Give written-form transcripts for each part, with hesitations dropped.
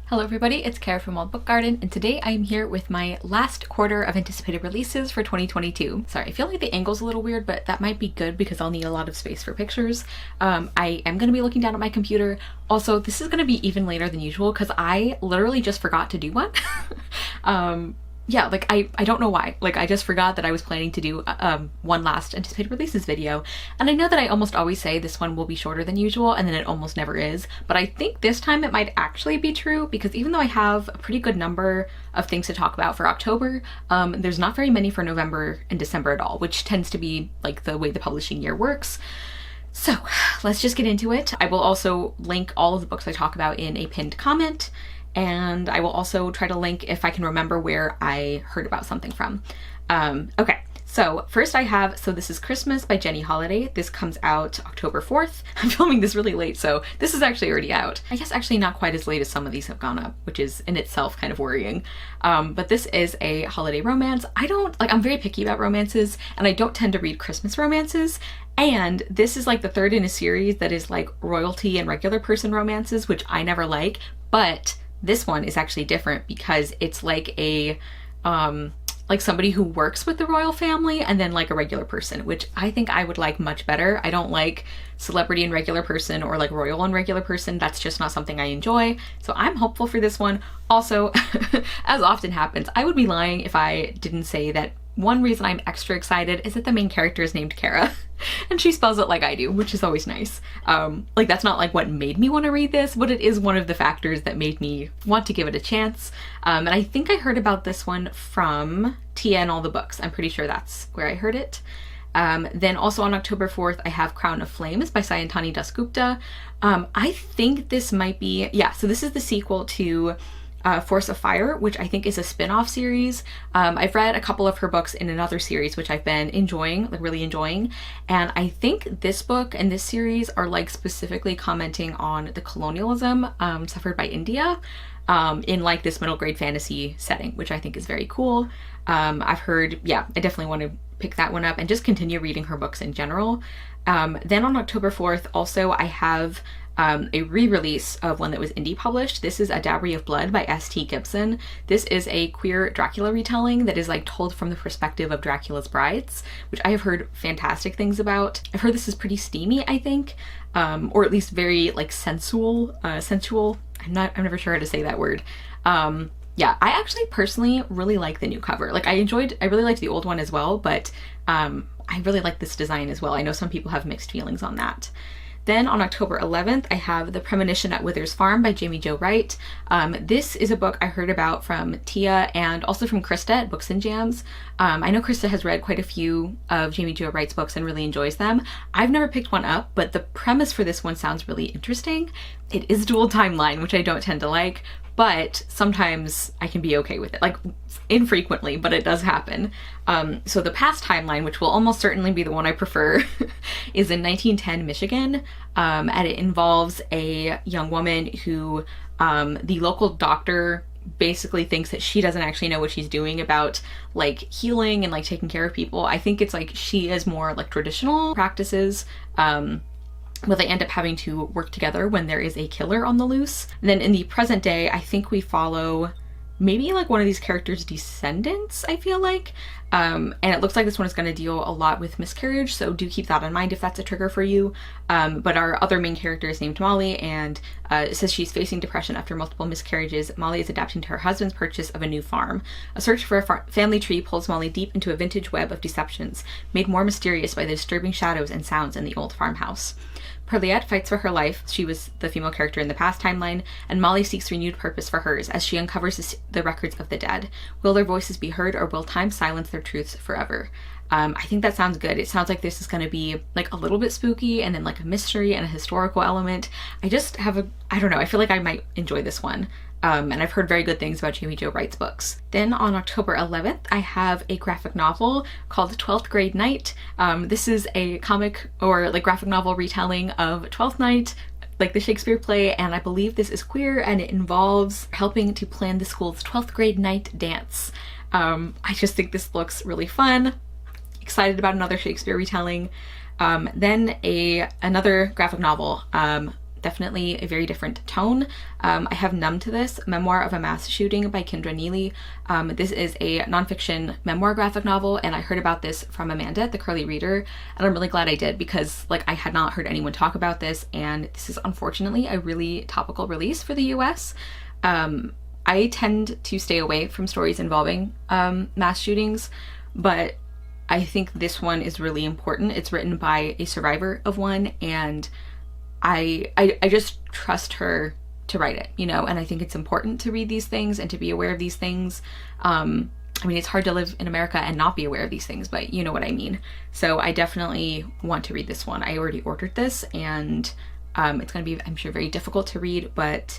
Hello everybody, it's Kara from Old Book Garden, and today I'm here with my last quarter of anticipated releases for 2022. Sorry, I feel like the angle's a little weird, but that might be good because I'll need a lot of space for pictures. I am going to be looking down at my computer. Also, this is going to be even later than usual because I literally just forgot to do one. Yeah, like I don't know why. Like I just forgot that I was planning to do one last anticipated releases video. And I know that I almost always say this one will be shorter than usual and then it almost never is. But I think this time it might actually be true because even though I have a pretty good number of things to talk about for October, there's not very many for November and December at all, which tends to be like the way the publishing year works. So let's just get into it. I will also link all of the books I talk about in a pinned comment. And I will also try to link if I can remember where I heard about something from. Okay, so first I have, so this is Christmas by Jenny Holiday. This comes out October 4th. I'm filming this really late, so this is actually already out. I guess actually not quite as late as some of these have gone up, which is in itself kind of worrying. But this is a holiday romance. I'm very picky about romances, and I don't tend to read Christmas romances. And this is like the third in a series that is like royalty and regular person romances, which I never like, but this one is actually different because it's like a like somebody who works with the royal family and then like a regular person, which I think I would like much better. I don't like celebrity and regular person or like royal and regular person. That's just not something I enjoy. So I'm hopeful for this one. Also, as often happens, I would be lying if I didn't say that one reason I'm extra excited is that the main character is named Kara and she spells it like I do, which is always nice. Like that's not like what made me want to read this, but it is one of the factors that made me want to give it a chance. And I think I heard about this one from Tia and All the Books. I'm pretty sure that's where I heard it. Then also on October 4th, I have Crown of Flames by Sayantani Dasgupta. I think this might be, yeah, so this is the sequel to Force of Fire, which I think is a spin-off series. I've read a couple of her books in another series, which I've been enjoying, like really enjoying. And I think this book and this series are like specifically commenting on the colonialism suffered by India in like this middle grade fantasy setting, which I think is very cool. I've heard, yeah, I definitely want to pick that one up and just continue reading her books in general. Then on October 4th, also I have a re-release of one that was indie published. This is A Dabry of Blood by S.T. Gibson. This is a queer Dracula retelling that is like told from the perspective of Dracula's brides, which I have heard fantastic things about. I've heard this is pretty steamy, I think, or at least very like sensual. I'm never sure how to say that word. Yeah, I actually personally really like the new cover. Like I really liked the old one as well, but I really like this design as well. I know some people have mixed feelings on that. Then on October 11th, I have The Premonition at Wither's Farm by Jamie Jo Wright. This is a book I heard about from Tia and also from Krista at Books and Jams. I know Krista has read quite a few of Jamie Jo Wright's books and really enjoys them. I've never picked one up, but the premise for this one sounds really interesting. It is dual timeline, which I don't tend to like, but sometimes I can be okay with it. Like infrequently, but it does happen. So the past timeline, which will almost certainly be the one I prefer, is in 1910 Michigan, and it involves a young woman who the local doctor basically thinks that she doesn't actually know what she's doing about like healing and like taking care of people. I think it's like she is more like traditional practices, but they end up having to work together when there is a killer on the loose. And then in the present day, I think we follow maybe like one of these characters' descendants, I feel like. And it looks like this one is going to deal a lot with miscarriage, so do keep that in mind if that's a trigger for you. But our other main character is named Molly, and it says she's facing depression after multiple miscarriages. Molly is adapting to her husband's purchase of a new farm. A search for a family tree pulls Molly deep into a vintage web of deceptions, made more mysterious by the disturbing shadows and sounds in the old farmhouse. Perliette fights for her life. She was the female character in the past timeline, and Molly seeks renewed purpose for hers as she uncovers the records of the dead. Will their voices be heard, or will time silence their truths forever? I think that sounds good. It sounds like this is going to be like a little bit spooky and then like a mystery and a historical element. I don't know, I feel like I might enjoy this one. And I've heard very good things about Jamie Jo Wright's books. Then on October 11th, I have a graphic novel called 12th Grade Night. This is a comic or like graphic novel retelling of Twelfth Night, like the Shakespeare play, and I believe this is queer and it involves helping to plan the school's 12th grade night dance. I just think this looks really fun. Excited about another Shakespeare retelling. Then another graphic novel definitely a very different tone. I have Numb to this, Memoir of a Mass Shooting by Kendra Neely. This is a nonfiction memoir graphic novel, and I heard about this from Amanda, the Curly Reader, and I'm really glad I did because like I had not heard anyone talk about this, and this is unfortunately a really topical release for the US. I tend to stay away from stories involving mass shootings, but I think this one is really important. It's written by a survivor of one, and I just trust her to write it, you know, and I think it's important to read these things and to be aware of these things. I mean, it's hard to live in America and not be aware of these things, but you know what I mean. So I definitely want to read this one. I already ordered this, and it's going to be, I'm sure, very difficult to read, but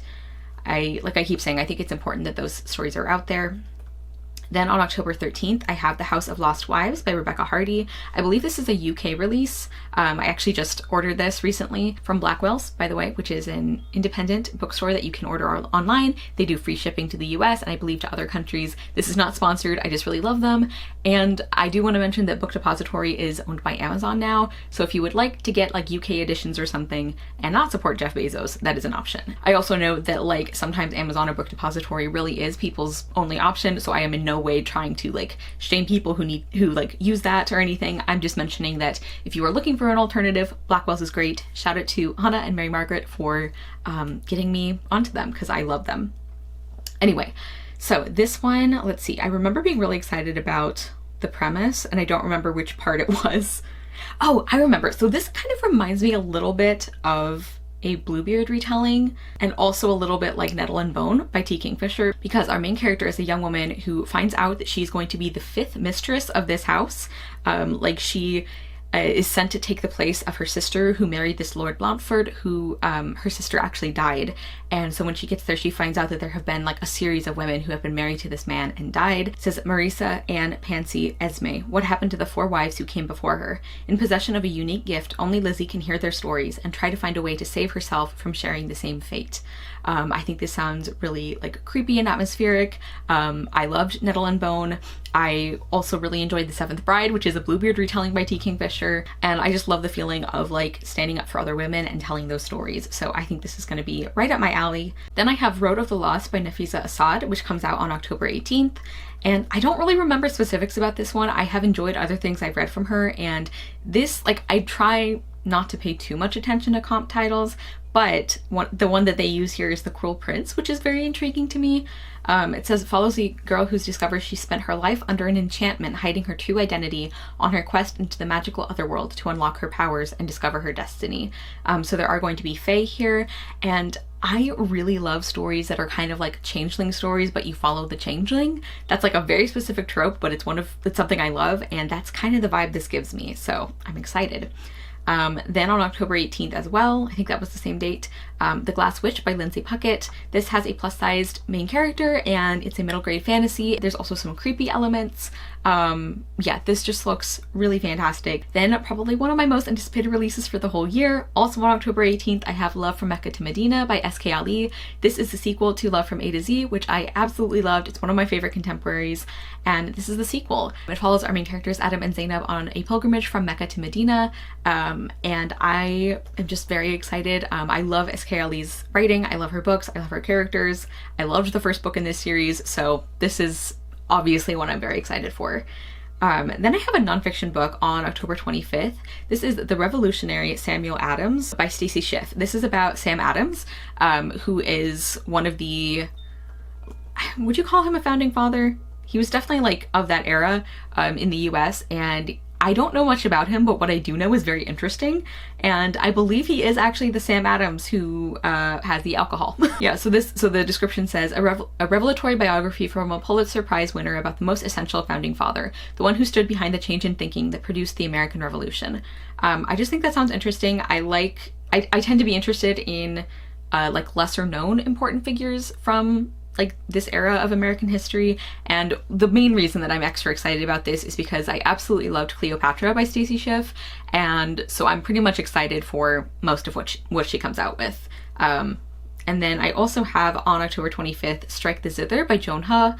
like I keep saying, I think it's important that those stories are out there. Then on October 13th, I have The House of Lost Wives by Rebecca Hardy. I believe this is a UK release. I actually just ordered this recently from Blackwell's, by the way, which is an independent bookstore that you can order online. They do free shipping to the US and I believe to other countries. This is not sponsored, I just really love them. And I do want to mention that Book Depository is owned by Amazon now. So if you would like to get like UK editions or something and not support Jeff Bezos, that is an option. I also know that like sometimes Amazon or Book Depository really is people's only option. So I am in no way trying to like shame people who like use that or anything. I'm just mentioning that if you are looking for an alternative, Blackwell's is great. Shout out to Hannah and Mary Margaret for getting me onto them because I love them. Anyway, so this one, let's see. I remember being really excited about the premise and I don't remember which part it was. Oh, I remember. So this kind of reminds me a little bit of a Bluebeard retelling, and also a little bit like Nettle and Bone by T. Kingfisher, because our main character is a young woman who finds out that she's going to be the 5th mistress of this house. Like she is sent to take the place of her sister who married this Lord Blountford, who her sister actually died. And so when she gets there, she finds out that there have been like a series of women who have been married to this man and died. It says, Marisa, Anne, Pansy, Esme. What happened to the 4 wives who came before her? In possession of a unique gift, only Lizzie can hear their stories and try to find a way to save herself from sharing the same fate. I think this sounds really like creepy and atmospheric. I loved Nettle and Bone. I also really enjoyed The Seventh Bride, which is a Bluebeard retelling by T. Kingfisher. And I just love the feeling of like standing up for other women and telling those stories. So I think this is going to be right up my alley. Then I have Road of the Lost by Nafisa Assad, which comes out on October 18th. And I don't really remember specifics about this one. I have enjoyed other things I've read from her. And this, like, I try not to pay too much attention to comp titles, but the one that they use here is The Cruel Prince, which is very intriguing to me. It says it follows a girl who's discovered she spent her life under an enchantment, hiding her true identity on her quest into the magical otherworld to unlock her powers and discover her destiny. So there are going to be fae here, and I really love stories that are kind of like changeling stories, but you follow the changeling. That's like a very specific trope, but it's something I love, and that's kind of the vibe this gives me. So I'm excited. Then on October 18th as well, I think that was the same date, The Glass Witch by Lindsay Puckett. This has a plus-sized main character and it's a middle grade fantasy. There's also some creepy elements. Yeah, this just looks really fantastic. Then probably one of my most anticipated releases for the whole year, also on October 18th, I have Love from Mecca to Medina by S.K. Ali. This is the sequel to Love from A to Z, which I absolutely loved. It's one of my favorite contemporaries, and this is the sequel. It follows our main characters Adam and Zainab on a pilgrimage from Mecca to Medina, and I am just very excited. I love S.K. Ali's writing, I love her books, I love her characters. I loved the first book in this series, so this is obviously one I'm very excited for. Then I have a nonfiction book on October 25th. This is The Revolutionary Samuel Adams by Stacy Schiff. This is about Sam Adams, who is one of the, would you call him a founding father? He was definitely like of that era in the US, and I don't know much about him, but what I do know is very interesting. And I believe he is actually the Sam Adams who has the alcohol. Yeah, so the description says, a revelatory biography from a Pulitzer Prize winner about the most essential founding father, the one who stood behind the change in thinking that produced the American Revolution. I just think that sounds interesting. I tend to be interested in like lesser known important figures from like this era of American history, and the main reason that I'm extra excited about this is because I absolutely loved Cleopatra by Stacy Schiff, and so I'm pretty much excited for most of what she comes out with. And then I also have on October 25th, Strike the Zither by Joan He.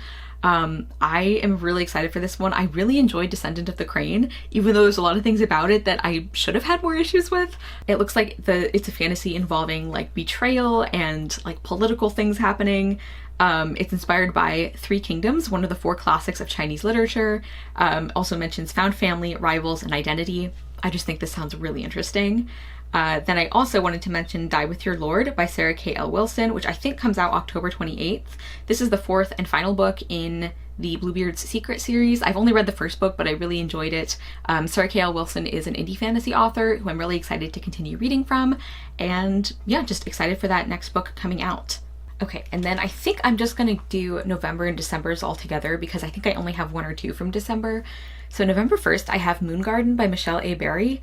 I am really excited for this one. I really enjoyed Descendant of the Crane, even though there's a lot of things about it that I should have had more issues with. It looks like it's a fantasy involving like betrayal and like political things happening. It's inspired by Three Kingdoms, one of the 4 classics of Chinese literature. Also mentions found family, rivals, and identity. I just think this sounds really interesting. Then I also wanted to mention Die With Your Lord by Sarah K. L. Wilson, which I think comes out October 28th. This is the 4th and final book in the Bluebeard's Secret series. I've only read the first book, but I really enjoyed it. Sarah K. L. Wilson is an indie fantasy author who I'm really excited to continue reading from. And yeah, just excited for that next book coming out. Okay, and then I think I'm just gonna do November and December's all together because I think I only have 1 or 2 from December. So November 1st, I have Moon Garden by Michelle A. Berry,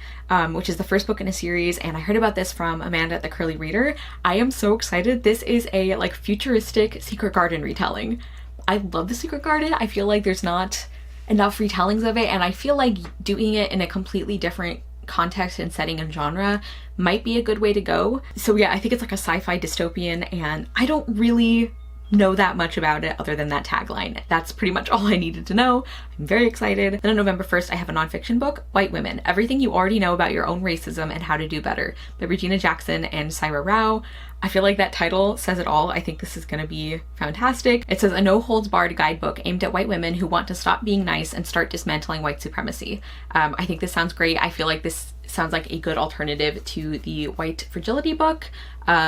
which is the first book in a series, and I heard about this from Amanda at the Curly Reader. I am so excited. This is a like futuristic Secret Garden retelling. I love the Secret Garden. I feel like there's not enough retellings of it, and I feel like doing it in a completely different context and setting and genre might be a good way to go. So yeah, I think it's like a sci-fi dystopian, and I don't really know that much about it other than that tagline. That's pretty much all I needed to know. I'm very excited. Then on November 1st, I have a nonfiction book, White Women, Everything You Already Know About Your Own Racism and How to Do Better by Regina Jackson and Saira Rao. I feel like that title says it all. I think this is gonna be fantastic. It says a no-holds-barred guidebook aimed at white women who want to stop being nice and start dismantling white supremacy. I think this sounds great. I feel like this sounds like a good alternative to the White Fragility book,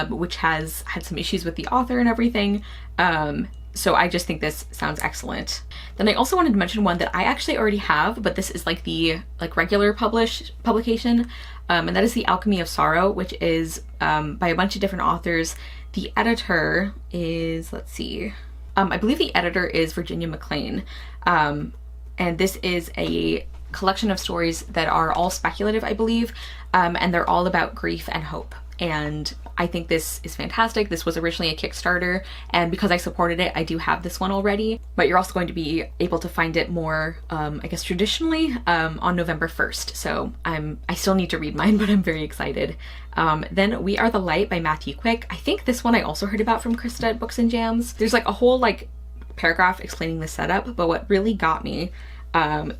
which has had some issues with the author and everything. So I just think this sounds excellent. Then I also wanted to mention one that I actually already have, but this is like the regular publication, and that is The Alchemy of Sorrow, which is by a bunch of different authors. The editor is, let's see, I believe the editor is Virginia McLean, and this is a collection of stories that are all speculative, I believe, and they're all about grief and hope. And I think this is fantastic. This was originally a Kickstarter, and because I supported it, I do have this one already, but you're also going to be able to find it more, I guess traditionally, on November 1st. So I still need to read mine, but I'm very excited. Then We Are the Light by Matthew Quick. I think this one I also heard about from Krista at Books and Jams. There's like a whole like paragraph explaining the setup, but what really got me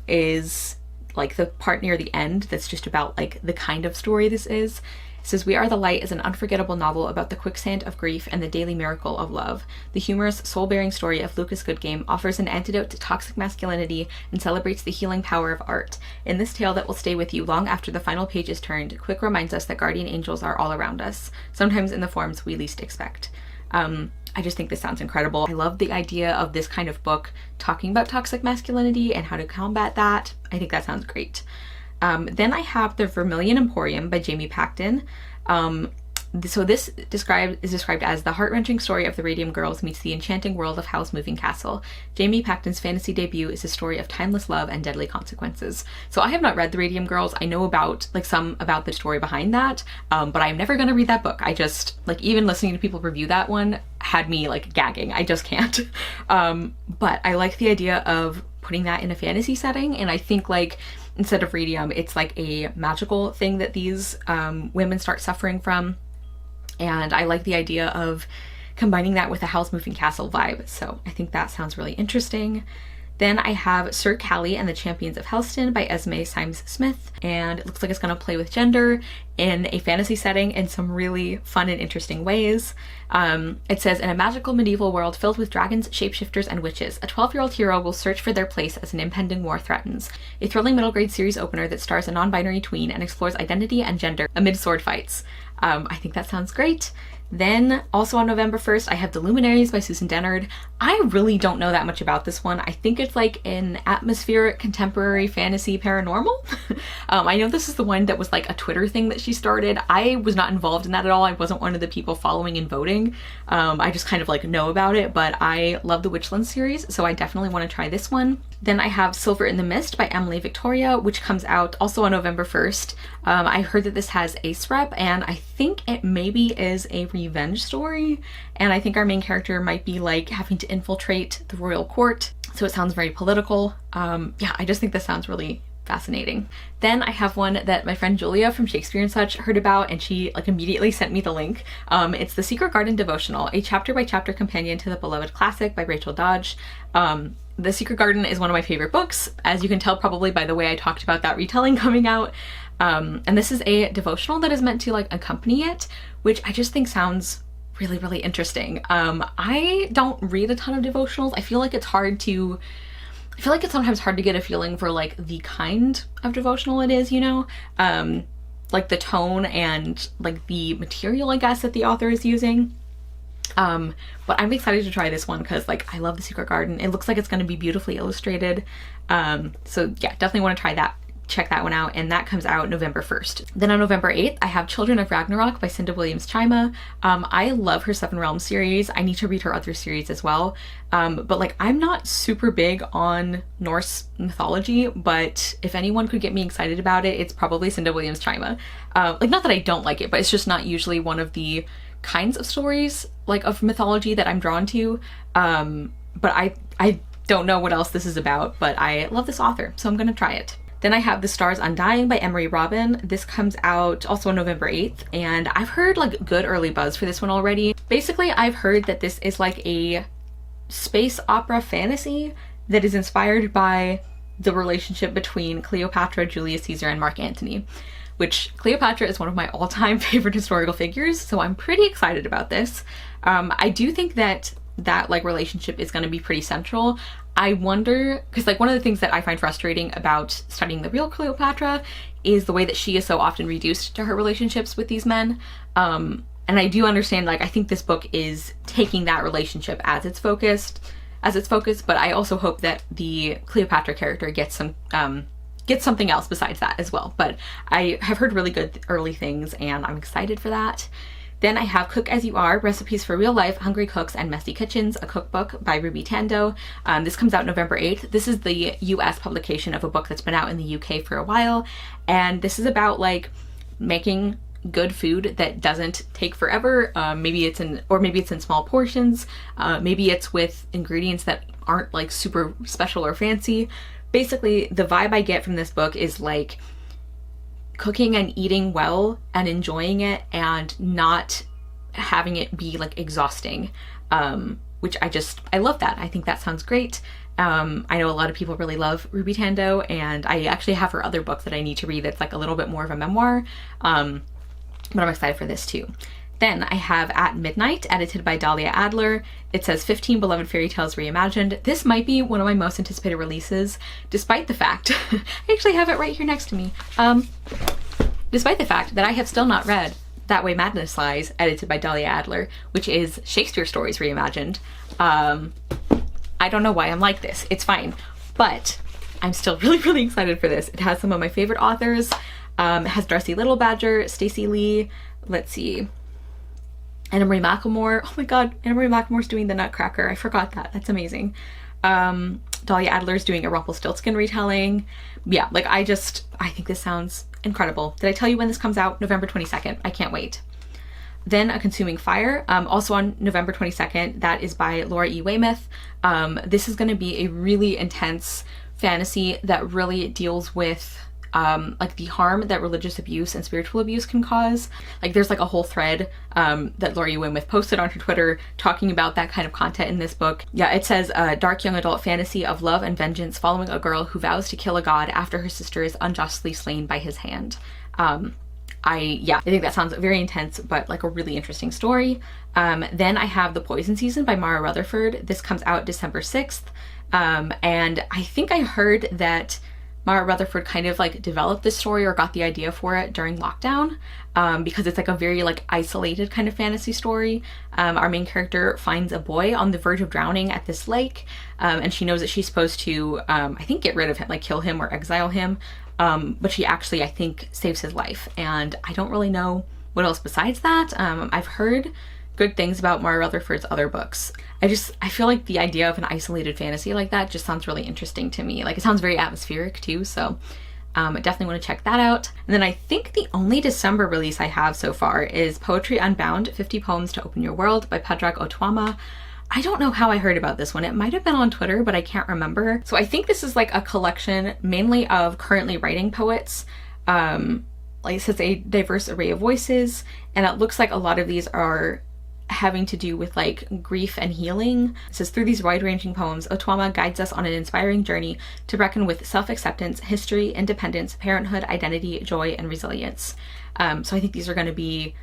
is like the part near the end that's just about like the kind of story this is. It says, We Are the Light is an unforgettable novel about the quicksand of grief and the daily miracle of love. The humorous, soul-bearing story of Lucas Goodgame offers an antidote to toxic masculinity and celebrates the healing power of art. In this tale that will stay with you long after the final page is turned, Quick reminds us that guardian angels are all around us, sometimes in the forms we least expect. I just think this sounds incredible. I love the idea of this kind of book talking about toxic masculinity and how to combat that. I think that sounds great. Then I have The Vermilion Emporium by Jamie Pacton. So this is described as the heart-wrenching story of the Radium Girls meets the enchanting world of Howl's Moving Castle. Jamie Pacton's fantasy debut is a story of timeless love and deadly consequences. So I have not read the Radium Girls. I know about some about the story behind that, but I'm never gonna read that book. I just even listening to people review that one had me gagging. I just can't. But I like the idea of putting that in a fantasy setting, and I think instead of radium, it's like a magical thing that these women start suffering from. And I like the idea of combining that with a Howl's Moving Castle vibe. So I think that sounds really interesting. Then I have Sir Cali and the Champions of Helston by Esme Symes Smith. And it looks like it's going to play with gender in a fantasy setting in some really fun and interesting ways. It says, in a magical medieval world filled with dragons, shapeshifters, and witches, a 12-year-old hero will search for their place as an impending war threatens. A thrilling middle grade series opener that stars a non-binary tween and explores identity and gender amid sword fights. I think that sounds great. Then, also on November 1st, I have The Luminaries by Susan Dennard. I really don't know that much about this one. I think it's an atmospheric contemporary fantasy paranormal. I know this is the one that was a Twitter thing that she started. I was not involved in that at all. I wasn't one of the people following and voting. I just kind of know about it, but I love the Witchland series, so I definitely want to try this one. Then I have Silver in the Mist by Emily Victoria, which comes out also on November 1st. I heard that this has Ace Rep, and I think it maybe is a revenge story, and I think our main character might be having to infiltrate the royal court, so it sounds very political. Yeah, I just think this sounds really fascinating. Then I have one that my friend Julia from Shakespeare and Such heard about, and she like immediately sent me the link. It's the Secret Garden Devotional, a chapter by chapter companion to the beloved classic by Rachel Dodge. The Secret Garden is one of my favorite books, as you can tell probably by the way I talked about that retelling coming out. And this is a devotional that is meant to like accompany it, which I just think sounds really, really interesting. I don't read a ton of devotionals. I feel like it's sometimes hard to get a feeling for like the kind of devotional it is, you know? Like the tone and like the material, I guess, that the author is using. But I'm excited to try this one because like I love The Secret Garden. It looks like it's going to be beautifully illustrated. So yeah, definitely want to try that. Check that one out, and that comes out November 1st. Then on November 8th, I have Children of Ragnarok by Cinda Williams-Chima. I love her Seven Realms series. I need to read her other series as well. But like I'm not super big on Norse mythology, but if anyone could get me excited about it, it's probably Cinda Williams-Chima. Like not that I don't like it, but it's just not usually one of the kinds of stories like of mythology that I'm drawn to. But I don't know what else this is about, but I love this author, so I'm gonna try it. Then I have The Stars Undying by Emery Robin. This comes out also on November 8th, and I've heard like good early buzz for this one already. Basically, I've heard that this is like a space opera fantasy that is inspired by the relationship between Cleopatra, Julius Caesar, and Mark Antony, which Cleopatra is one of my all-time favorite historical figures, so I'm pretty excited about this. I do think that like relationship is going to be pretty central. I wonder, because like one of the things that I find frustrating about studying the real Cleopatra is the way that she is so often reduced to her relationships with these men. And I do understand, like, I think this book is taking that relationship as its focus, but I also hope that the Cleopatra character gets something else besides that as well. But I have heard really good early things, and I'm excited for that. Then I have Cook As You Are, Recipes for Real Life, Hungry Cooks, and Messy Kitchens, a cookbook by Ruby Tando. This comes out November 8th. This is the US publication of a book that's been out in the UK for a while. And this is about like making good food that doesn't take forever. Maybe it's in small portions. Maybe it's with ingredients that aren't like super special or fancy. Basically, the vibe I get from this book is like cooking and eating well and enjoying it and not having it be like exhausting, which I love that. I think that sounds great. I know a lot of people really love Ruby Tando, and I actually have her other book that I need to read that's like a little bit more of a memoir, but I'm excited for this too. Then I have At Midnight, edited by Dahlia Adler. It says 15 beloved fairy tales reimagined. This might be one of my most anticipated releases, despite the fact, I actually have it right here next to me. Despite the fact that I have still not read That Way Madness Lies, edited by Dahlia Adler, which is Shakespeare stories reimagined. I don't know why I'm like this. It's fine. But I'm still really, really excited for this. It has some of my favorite authors. It has Darcy Littlebadger, Stacey Lee, let's see, Anna Marie McLemore. Oh my god, Anna Marie McLemore's doing The Nutcracker. I forgot that. That's amazing. Dahlia Adler's doing a Rumpelstiltskin retelling. Yeah, like I think this sounds incredible. Did I tell you when this comes out? November 22nd. I can't wait. Then A Consuming Fire, also on November 22nd. That is by Laura E. Weymouth. This is going to be a really intense fantasy that really deals with like the harm that religious abuse and spiritual abuse can cause. Like there's like a whole thread that Laura E. Weymouth posted on her Twitter talking about that kind of content in this book. Yeah, it says a dark young adult fantasy of love and vengeance following a girl who vows to kill a god after her sister is unjustly slain by his hand. I think that sounds very intense, but like a really interesting story. Then I have The Poison Season by Mara Rutherford. This comes out December 6th. And I think I heard that Mara Rutherford kind of like developed this story or got the idea for it during lockdown, because it's like a very like isolated kind of fantasy story. Our main character finds a boy on the verge of drowning at this lake, and she knows that she's supposed to, I think, get rid of him, like kill him or exile him, but she actually, I think, saves his life. And I don't really know what else besides that. I've heard good things about Mara Rutherford's other books. I feel like the idea of an isolated fantasy like that just sounds really interesting to me. Like it sounds very atmospheric too, so I definitely want to check that out. And then I think the only December release I have so far is Poetry Unbound, 50 Poems to Open Your World by Padraig Otwama. I don't know how I heard about this one. It might have been on Twitter, but I can't remember. So I think this is like a collection mainly of currently writing poets. Like it says, a diverse array of voices, and it looks like a lot of these are having to do with like grief and healing. It says, through these wide-ranging poems, Otwama guides us on an inspiring journey to reckon with self-acceptance, history, independence, parenthood, identity, joy, and resilience. So I think these are going to be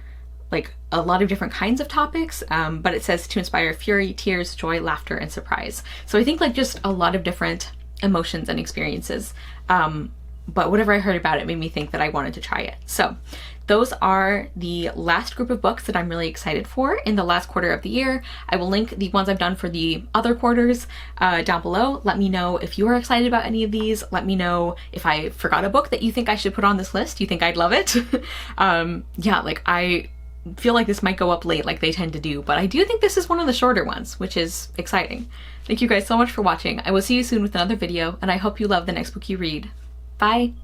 like a lot of different kinds of topics, but it says to inspire fury, tears, joy, laughter, and surprise. So I think like just a lot of different emotions and experiences. But whatever I heard about it made me think that I wanted to try it. So those are the last group of books that I'm really excited for in the last quarter of the year. I will link the ones I've done for the other quarters down below. Let me know if you are excited about any of these. Let me know if I forgot a book that you think I should put on this list. You think I'd love it? Yeah, like I feel like this might go up late like they tend to do, but I do think this is one of the shorter ones, which is exciting. Thank you guys so much for watching. I will see you soon with another video, and I hope you love the next book you read. Bye!